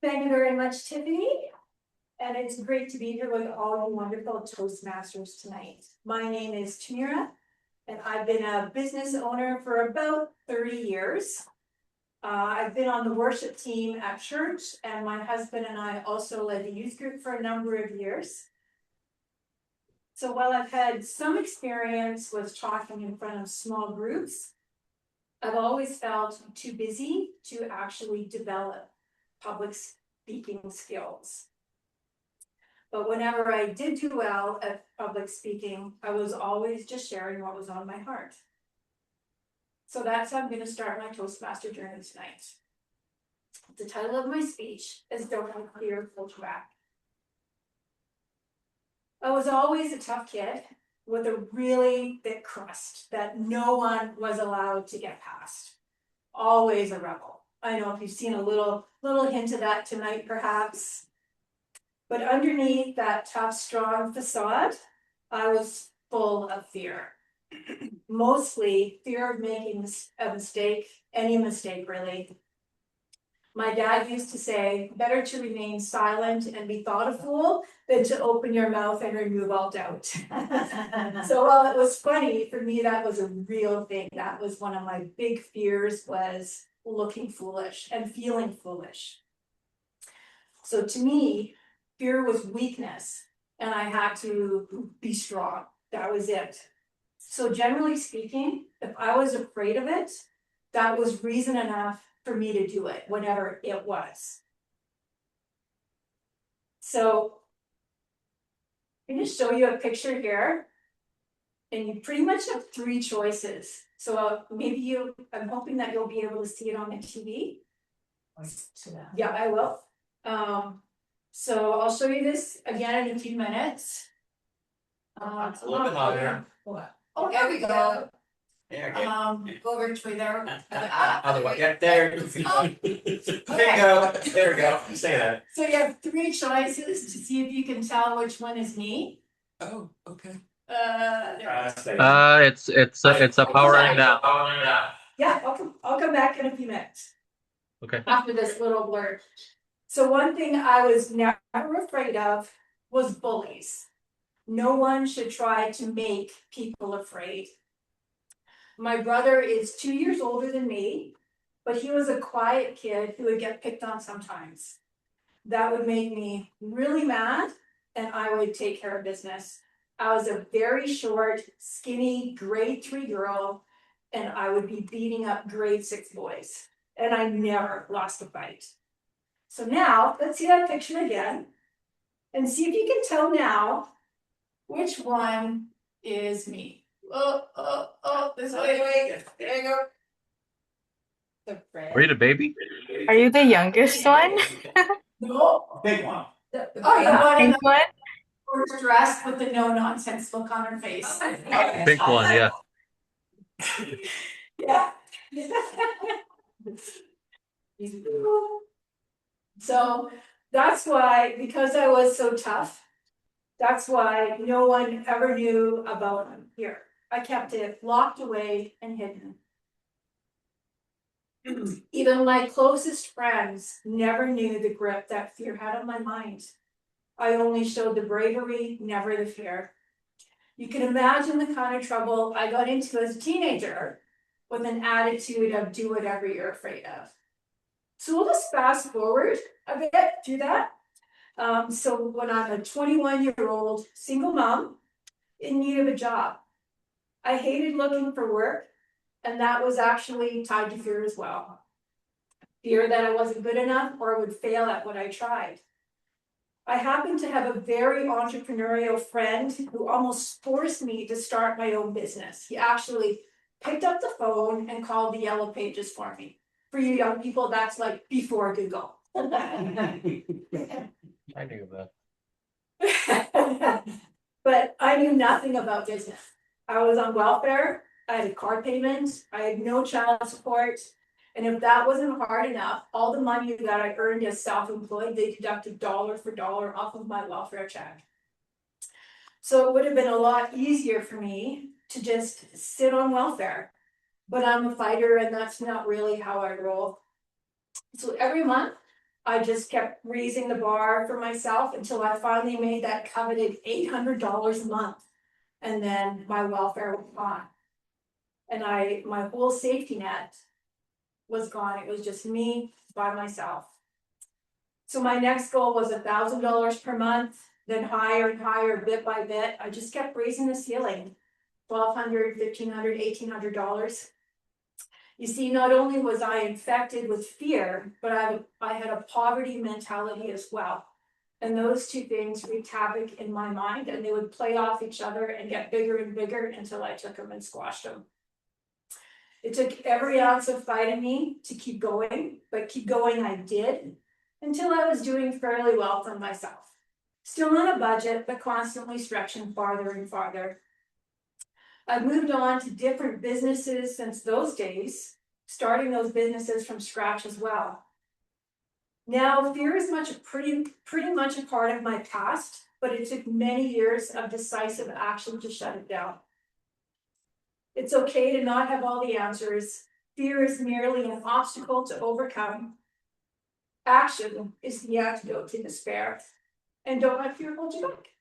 Thank you very much, Tiffany. And it's great to be here with all you wonderful Toastmasters tonight. My name is Tamira, and I've been a business owner for about 30 years. I've been on the worship team at church, and my husband and I also led the youth group for a number of years. So while I've had some experience with talking in front of small groups, I've always felt too busy to actually develop public speaking skills. But whenever I did do well at public speaking, I was always just sharing what was on my heart. So that's how I'm going to start my Toastmaster journey tonight. The title of my speech is Don't Have Fear, Hold Back. I was always a tough kid with a really thick crust that no one was allowed to get past. Always a rebel. I know if you've seen a little hint of that tonight, perhaps. But underneath that tough, strong facade, I was full of fear. Mostly fear of making a mistake, any mistake really. My dad used to say, better to remain silent and be thought a fool than to open your mouth and remove all doubt. So while it was funny, for me, that was a real thing. That was one of my big fears, was looking foolish and feeling foolish. So to me, fear was weakness, and I had to be strong. That was it. So generally speaking, if I was afraid of it, that was reason enough for me to do it, whatever it was. So I'm going to show you a picture here, and you pretty much have three choices. So maybe I'm hoping that you'll be able to see it on the TV. Yeah, I will. So I'll show you this again in a few minutes. It's a little bit louder. Oh, there we go. Yeah, okay. Go over to there. Other way. Yeah, there. There you go. There we go. Say that. So you have three choices to see if you can tell which one is me. Oh, okay. It's a powering down. Yeah, I'll come back in a few minutes. Okay. After this little blur. So one thing I was never afraid of was bullies. No one should try to make people afraid. My brother is 2 years older than me, but he was a quiet kid who would get picked on sometimes. That would make me really mad, and I would take care of business. I was a very short, skinny grade 3 girl, and I would be beating up grade 6 boys, and I never lost a fight. So now, let's see that picture again, and see if you can tell now which one is me. This way. There you go. Are you the baby? Are you the youngest one? No. Big one. Oh, yeah. Pink one? We're dressed with the no nonsense look on her face. Pink one, yeah. Yeah. So that's why, because I was so tough, that's why no one ever knew about him here. I kept it locked away and hidden. Even my closest friends never knew the grip that fear had on my mind. I only showed the bravery, never the fear. You can imagine the kind of trouble I got into as a teenager with an attitude of do whatever you're afraid of. So we'll just fast forward a bit through that. So when I'm a 21-year-old single mom in need of a job, I hated looking for work, and that was actually tied to fear as well. Fear that I wasn't good enough or would fail at what I tried. I happened to have a very entrepreneurial friend who almost forced me to start my own business. He actually picked up the phone and called the Yellow Pages for me. For you young people, that's like before Google. I knew that. But I knew nothing about business. I was on welfare, I had a car payment, I had no child support. And if that wasn't hard enough, all the money that I earned as self-employed, they deducted dollar for dollar off of my welfare check. So it would have been a lot easier for me to just sit on welfare. But I'm a fighter, and that's not really how I roll. So every month, I just kept raising the bar for myself until I finally made that coveted $800 a month. And then my welfare was gone. And my whole safety net was gone. It was just me by myself. So my next goal was $1,000 per month, then higher and higher, bit by bit. I just kept raising the ceiling. $1,200, $1,500, $1,800. You see, not only was I infected with fear, but I had a poverty mentality as well. And those two things wreaked havoc in my mind, and they would play off each other and get bigger and bigger until I took them and squashed them. It took every ounce of fight in me to keep going, but keep going I did, until I was doing fairly well for myself. Still on a budget, but constantly stretching farther and farther. I've moved on to different businesses since those days, starting those businesses from scratch as well. Now, fear is pretty much a part of my past, but it took many years of decisive action to shut it down. It's okay to not have all the answers. Fear is merely an obstacle to overcome. Action is the antidote to despair. And don't let fear hold you back.